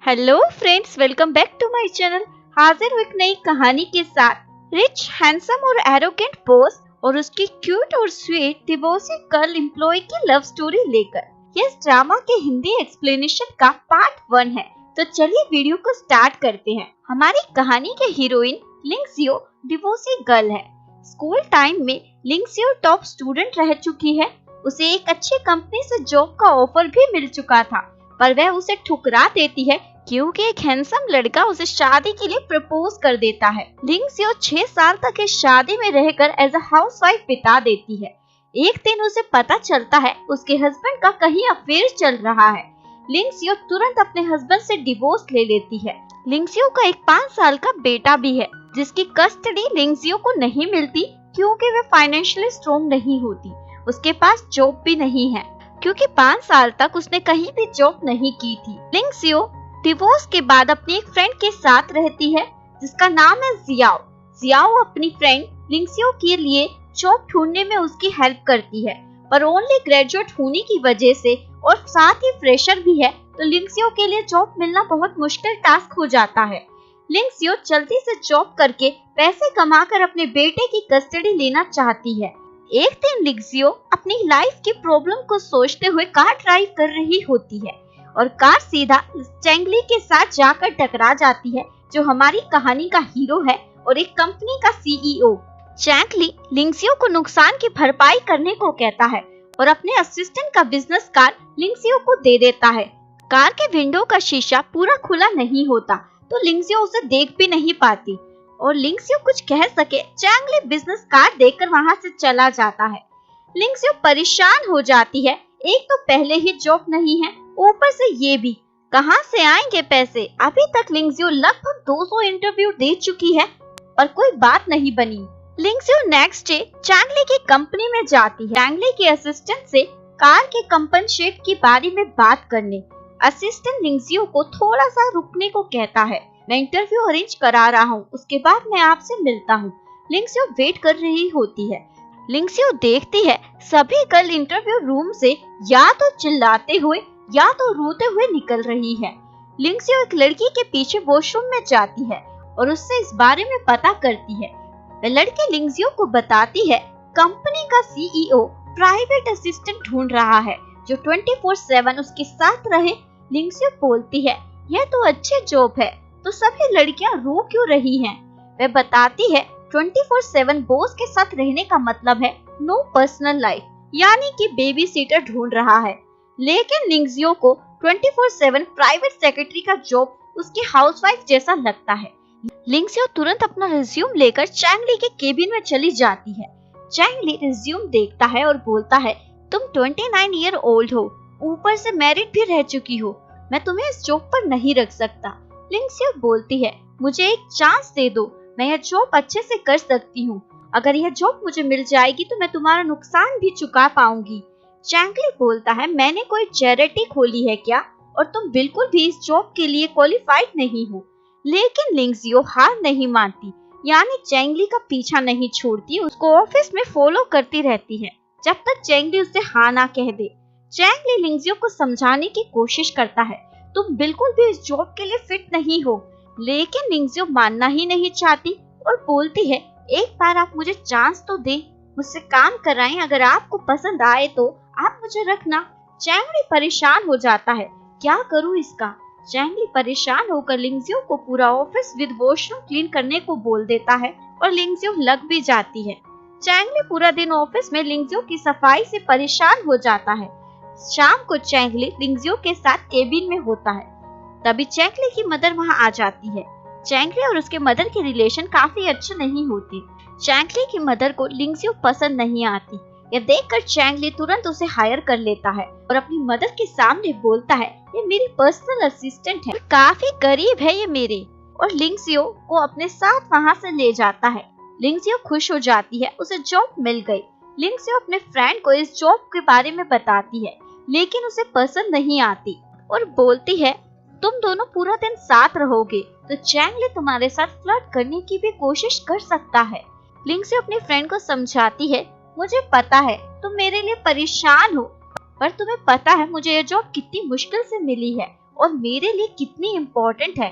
Hello friends, welcome back to my channel. हाजिर हूँ एक नई कहानी के साथ। रिच, हैंडसम और एरोगेंट बॉस और उसकी क्यूट और स्वीट डिवोर्सी गर्ल एम्प्लॉय की लव स्टोरी लेकर। ये इस ड्रामा के हिंदी एक्सप्लेनेशन का पार्ट 1 है। तो चलिए वीडियो को स्टार्ट करते हैं। हमारी कहानी के हीरोइन लिंगजियो डिवोर्सी गर्ल है। स्कूल टाइम में लिंगजियो टॉप स्टूडेंट रह चुकी है। उसे एक अच्छी कंपनी से जॉब का ऑफर भी मिल चुका था, पर वह उसे ठुकरा देती है क्योंकि एक हैंडसम लड़का उसे शादी के लिए प्रपोज कर देता है। लिंगजियो 6 साल तक इस शादी में रहकर एज अ हाउसवाइफ बिता देती है। एक दिन उसे पता चलता है उसके हस्बैंड का कहीं अफेयर चल रहा है। लिंगजियो तुरंत अपने हस्बैंड से डिवोर्स ले लेती है। लिंगजियो का एक 5 साल का बेटा भी है, जिसकी कस्टडी लिंगजियो को नहीं मिलती क्योंकि वह फाइनेंशियली स्ट्रॉन्ग नहीं होती। उसके पास जॉब भी नहीं है क्योंकि 5 साल तक उसने कहीं भी जॉब नहीं की थी। लिंगजियो डिवोर्स के बाद अपनी एक फ्रेंड के साथ रहती है जिसका नाम है जियाओ। जियाओ अपनी फ्रेंड लिंगजियो के लिए जॉब ढूंढने में उसकी हेल्प करती है, पर ओनली ग्रेजुएट होने की वजह से और साथ ही फ्रेशर भी है, तो लिंगजियो के लिए जॉब मिलना बहुत मुश्किल टास्क हो जाता है। लिंगजियो जल्दी से जॉब करके पैसे कमाकर अपने बेटे की कस्टडी लेना चाहती है। एक दिन लिंगजियो अपनी लाइफ की प्रॉब्लम को सोचते हुए कार ड्राइव कर रही होती है और कार सीधा चैंगली के साथ जाकर टकरा जाती है, जो हमारी कहानी का हीरो है और एक कंपनी का सीईओ। चैंगली लिंगजियो को नुकसान की भरपाई करने को कहता है और अपने असिस्टेंट का बिजनेस कार्ड लिंगजियो को दे देता है। कार के विंडो का शीशा पूरा खुला नहीं होता, तो लिंगजियो उसे देख भी नहीं पाती और लिंगजियो कुछ कह सके चैंगली बिजनेस कार्ड देकर वहां से चला जाता है। लिंगजियो परेशान हो जाती है। एक तो पहले ही जॉब नहीं है, ऊपर से ये भी, कहां से आएंगे पैसे। अभी तक लिंगजियो लगभग 200 इंटरव्यू दे चुकी है पर कोई बात नहीं बनी। लिंगजियो नेक्स्ट डे चैंगली की कंपनी में जाती है, चैंगली के असिस्टेंट से कार के कंपनसेट के बारे में बात करने। असिस्टेंट लिंगजियो को थोड़ा सा रुकने को कहता है। मैं इंटरव्यू अरेंज करा रहा हूँ, उसके बाद मैं आपसे मिलता हूँ। लिंगजियो वेट कर रही होती है। लिंगजियो देखती है सभी गर्ल इंटरव्यू रूम से या तो चिल्लाते हुए या तो रोते हुए निकल रही है। लिंगजियो एक लड़की के पीछे वॉशरूम में जाती है और उससे इस बारे में पता करती है। वह लड़की लिंगजियो को बताती है कंपनी का सीईओ प्राइवेट असिस्टेंट ढूंढ रहा है जो 24/7 उसके साथ रहे। लिंगजियो बोलती है यह तो अच्छी जॉब है, तो सभी लड़कियां रो क्यों रही हैं? वह बताती है 24/7 बॉस के साथ रहने का मतलब है नो पर्सनल लाइफ, यानी कि बेबी सीटर ढूंढ रहा है। लेकिन लिंगजियो को 24/7 प्राइवेट सेक्रेटरी का जॉब उसकी हाउसवाइफ जैसा लगता है। लिंगजियो तुरंत अपना रिज्यूम लेकर चैंगली के केबिन में चली जाती है। चैंगली रिज्यूम देखता है और बोलता है तुम 29 ईयर ओल्ड हो, ऊपर से मैरिड भी रह चुकी हो, मैं तुम्हें इस जॉब पर नहीं रख सकता। लिंगजियो बोलती है मुझे एक चांस दे दो, मैं यह जॉब अच्छे से कर सकती हूँ। अगर यह जॉब मुझे मिल जाएगी तो मैं तुम्हारा नुकसान भी चुका पाऊंगी। चैंगली बोलता है मैंने कोई चैरिटी खोली है क्या, और तुम बिल्कुल भी इस जॉब के लिए क्वालिफाइड नहीं हो। लेकिन लिंगजियो हार नहीं मानती, यानी चैंगली का पीछा नहीं छोड़ती, उसको ऑफिस में फॉलो करती रहती है जब तक चैंगली उसे हाँ ना कह दे। चैंगली लिंगजियो को समझाने की कोशिश करता है तुम बिल्कुल भी इस जॉब के लिए फिट नहीं हो, लेकिन लिंगजियो मानना ही नहीं चाहती और बोलती है एक बार आप मुझे चांस तो दें, मुझसे काम कराएं, अगर आपको पसंद आए तो आप मुझे रखना। चैंगली परेशान हो जाता है क्या करूं इसका। चैंगली परेशान होकर लिंगजियो को पूरा ऑफिस विद वॉशरूम क्लीन करने को बोल देता है और लिंगजियो लग भी जाती है। चैंगली पूरा दिन ऑफिस में लिंगजियो की सफाई से परेशान हो जाता है। शाम को चैंगली लिंगजियो के साथ केबिन में होता है, तभी चैंगली की मदर वहां आ जाती है। चैंगली और उसके मदर के रिलेशन काफी अच्छे नहीं होते। चैंगली की मदर को लिंगजियो पसंद नहीं आती। यह देखकर चैंगली तुरंत उसे हायर कर लेता है और अपनी मदर के सामने बोलता है ये मेरी पर्सनल असिस्टेंट है, काफी करीब है ये मेरे, और लिंगजियो को अपने साथ वहां से ले जाता है। लिंगजियो खुश हो जाती है, उसे जॉब मिल गई। लिंगजियो अपने फ्रेंड को इस जॉब के बारे में बताती है, लेकिन उसे पसंद नहीं आती और बोलती है तुम दोनों पूरा दिन साथ रहोगे तो चैंगली तुम्हारे साथ फ्लर्ट करने की भी कोशिश कर सकता है। लिंगजियो अपनी फ्रेंड को समझाती है मुझे पता है तुम मेरे लिए परेशान हो, पर तुम्हें पता है मुझे ये जॉब कितनी मुश्किल से मिली है और मेरे लिए कितनी इम्पोर्टेंट है।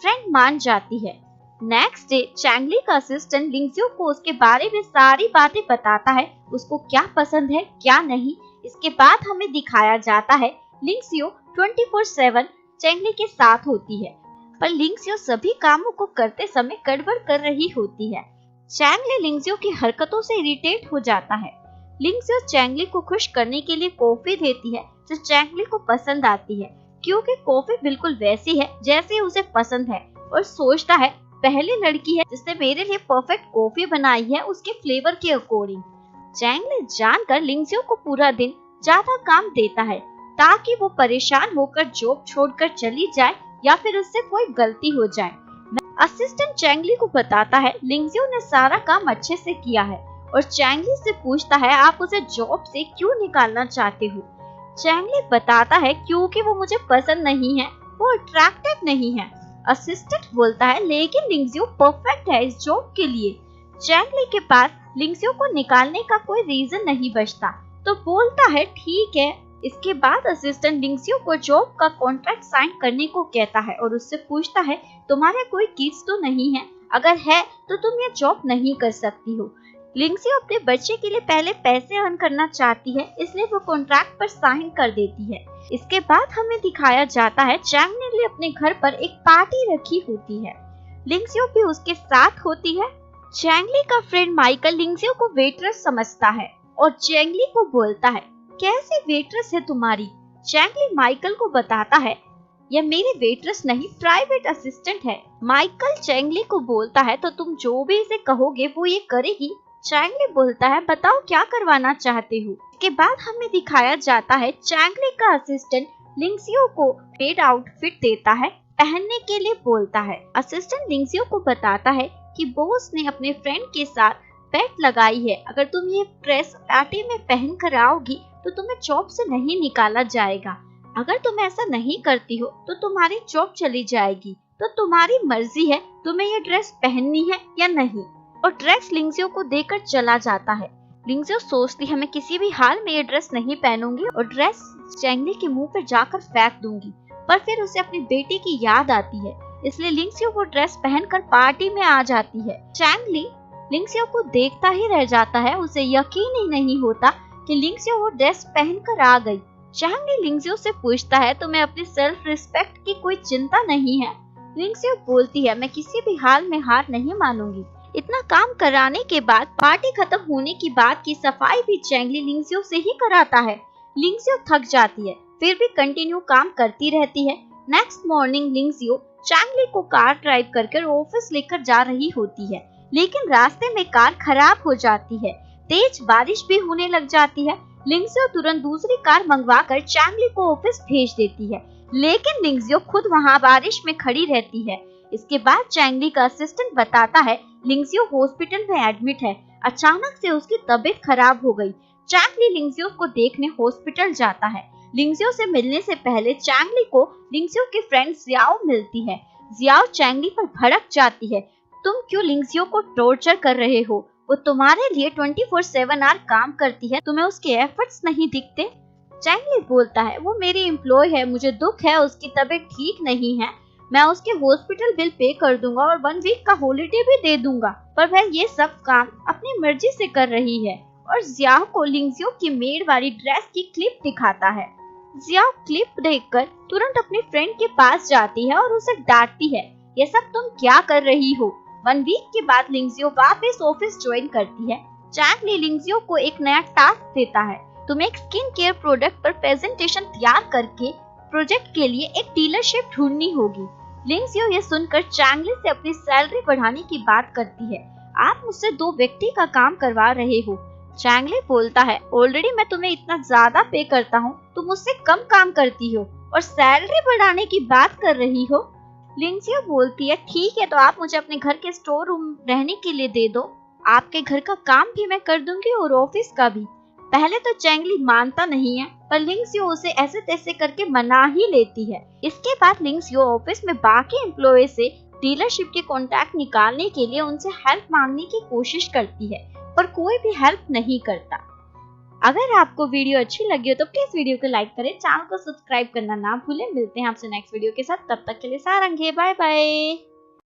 फ्रेंड मान जाती है। नेक्स्ट डे चैंगली का असिस्टेंट लिंगजियो को उसके बारे में सारी बातें बताता है, उसको क्या पसंद है क्या नहीं। इसके बाद हमें दिखाया जाता है लिंगजियो 24/7 चैंगली के साथ होती है, पर लिंगजियो सभी कामों को करते समय गड़बड़ कर रही होती है। चैंगली लिंगजियो की हरकतों से इरिटेट हो जाता है। लिंगजियो चैंगली को खुश करने के लिए कॉफी देती है जो चैंगली को पसंद आती है, क्योंकि कॉफी बिल्कुल वैसी है जैसी उसे पसंद है, और सोचता है पहली लड़की है जिसने मेरे लिए परफेक्ट कॉफी बनाई है उसके फ्लेवर के अकॉर्डिंग। चैंगली जानकर लिंगजियो को पूरा दिन ज्यादा काम देता है ताकि वो परेशान होकर जॉब छोड़कर चली जाए या फिर उससे कोई गलती हो जाए। असिस्टेंट चैंगली को बताता है लिंगजियो ने सारा काम अच्छे से किया है और चैंगली से पूछता है आप उसे जॉब से क्यों निकालना चाहते हो। चैंगली बताता है क्योंकि वो मुझे पसंद नहीं है, वो अट्रैक्टिव नहीं है। असिस्टेंट बोलता है लेकिन लिंगजियो परफेक्ट है इस जॉब के लिए। चैंगली के पास लिंगजियो को निकालने का कोई रीजन नहीं बचता, तो बोलता है ठीक है। इसके बाद असिस्टेंट लिंगजियो को जॉब का कॉन्ट्रैक्ट साइन करने को कहता है और उससे पूछता है तुम्हारे कोई किड्स तो नहीं है, अगर है तो तुम ये जॉब नहीं कर सकती हो। लिंगजियो अपने बच्चे के लिए पहले पैसे अर्न करना चाहती है, इसलिए वो कॉन्ट्रैक्ट पर साइन कर देती है। इसके बाद हमें दिखाया जाता है चैंगली ने अपने घर पर एक पार्टी रखी होती है, लिंगजियो भी उसके साथ होती है। चैंगली का फ्रेंड माइकल लिंगजियो को वेट्रेस समझता है और चैंगली को बोलता है कैसी वेट्रेस है तुम्हारी। चैंगली माइकल को बताता है यह मेरी वेट्रेस नहीं प्राइवेट असिस्टेंट है। माइकल चैंगली को बोलता है तो तुम जो भी इसे कहोगे वो ये करेगी। चैंगली बोलता है बताओ क्या करवाना चाहते हो। इसके बाद हमें दिखाया जाता है चैंगली का असिस्टेंट लिंगजियो को पेड आउटफिट देता है, पहनने के लिए बोलता है। असिस्टेंट लिंगजियो को बताता है कि बॉस ने अपने फ्रेंड के साथ बेट लगाई है, अगर तुम ये ड्रेस पार्टी में पहन कर आओगी तो तुम्हें जॉब से नहीं निकाला जाएगा। अगर तुम ऐसा नहीं करती हो तो तुम्हारी जॉब चली जाएगी, तो तुम्हारी मर्जी है तुम्हें ये ड्रेस पहननी है या नहीं। और ड्रेस लिंगजियो को देकर चला जाता है। लिंगजियो सोचती है मैं किसी भी हाल में ये ड्रेस नहीं पहनूंगी और ड्रेस चैंगली के मुंह पर जाकर फेंक दूंगी, पर फिर उसे अपनी बेटी की याद आती है, इसलिए लिंगजियो वो ड्रेस पहनकर पार्टी में आ जाती है। चैंगली लिंगजियो को देखता ही रह जाता है, उसे यकीन ही नहीं होता कि लिंगजियो वो ड्रेस पहनकर आ गई। चैंगली लिंगजियो से पूछता है तुम्हें अपनी सेल्फ रिस्पेक्ट की कोई चिंता नहीं है। लिंगजियो बोलती है मैं किसी भी हाल में हार नहीं मानूंगी। इतना काम कराने के बाद पार्टी खत्म होने की बाद की सफाई भी चैंगली लिंगजियो से ही कराता है। लिंगजियो थक जाती है फिर भी कंटिन्यू काम करती रहती है। नेक्स्ट मॉर्निंग लिंगजियो चैंगली को कार ड्राइव करके ऑफिस लेकर जा रही होती है, लेकिन रास्ते में कार खराब हो जाती है। तेज बारिश भी होने लग जाती है। लिंगजियो तुरंत दूसरी कार मंगवाकर चैंगली को ऑफिस भेज देती है, लेकिन लिंगजियो खुद वहाँ बारिश में खड़ी रहती है। इसके बाद चैंगली का असिस्टेंट बताता है लिंगजियो हॉस्पिटल में एडमिट है, अचानक से उसकी तबीयत खराब हो गई। चैंगली लिंगजियो को देखने हॉस्पिटल जाता है। लिंगजियो से मिलने से पहले चैंगली को लिंगजियो की फ्रेंड जियाओ मिलती है। जियाओ चैंगली पर भड़क जाती है, तुम क्यों लिंगजियो को टॉर्चर कर रहे हो, वो तुम्हारे लिए 24/7 आवर काम करती है, तुम्हें उसके एफर्ट्स नहीं दिखते। चैंगली बोलता है वो मेरी एम्प्लॉय है, मुझे दुख है उसकी तबीयत ठीक नहीं है, मैं उसके हॉस्पिटल बिल पे कर दूंगा और 1 वीक का हॉलिडे भी दे दूंगा, पर वह ये सब काम अपनी मर्जी से कर रही है। और जियाओ को लिंगजियो की मेड वाली ड्रेस की क्लिप दिखाता है। जियाओ क्लिप देखकर तुरंत अपने फ्रेंड के पास जाती है और उसे डांटती है, ये सब तुम क्या कर रही हो। 1 वीक के बाद लिंगजियो वापस ऑफिस ज्वाइन करती है। चैंगली लिंगजियो को एक नया टास्क देता है, तुम एक स्किन केयर प्रोडक्ट पर प्रेजेंटेशन तैयार करके प्रोजेक्ट के लिए एक डीलरशिप ढूंढनी होगी। लिंगजियो ये सुनकर चैंगली से अपनी सैलरी बढ़ाने की बात करती है, आप मुझसे 2 व्यक्ति का काम करवा रहे हो। चैंगली बोलता है ऑलरेडी मैं तुम्हें इतना ज्यादा पे करता हूँ, तुम मुझसे कम काम करती हो और सैलरी बढ़ाने की बात कर रही हो। लिंगजियो बोलती है ठीक है, तो आप मुझे अपने घर के स्टोर रूम रहने के लिए दे दो, आपके घर का काम भी मैं कर दूंगी और ऑफिस का भी। पहले तो चैंगली मानता नहीं है, पर लिंगजियो उसे ऐसे तैसे करके मना ही लेती है। इसके बाद लिंगजियो ऑफिस में बाकी एम्प्लॉय से डीलरशिप के कॉन्टैक्ट निकालने के लिए उनसे हेल्प मांगने की कोशिश करती है, पर कोई भी हेल्प नहीं करता। अगर आपको वीडियो अच्छी लगी हो तो प्लीज वीडियो को लाइक करें, चैनल को सब्सक्राइब करना ना भूलें। मिलते हैं आपसे नेक्स्ट वीडियो के साथ, तब तक के लिए सारंगे, बाय बाय।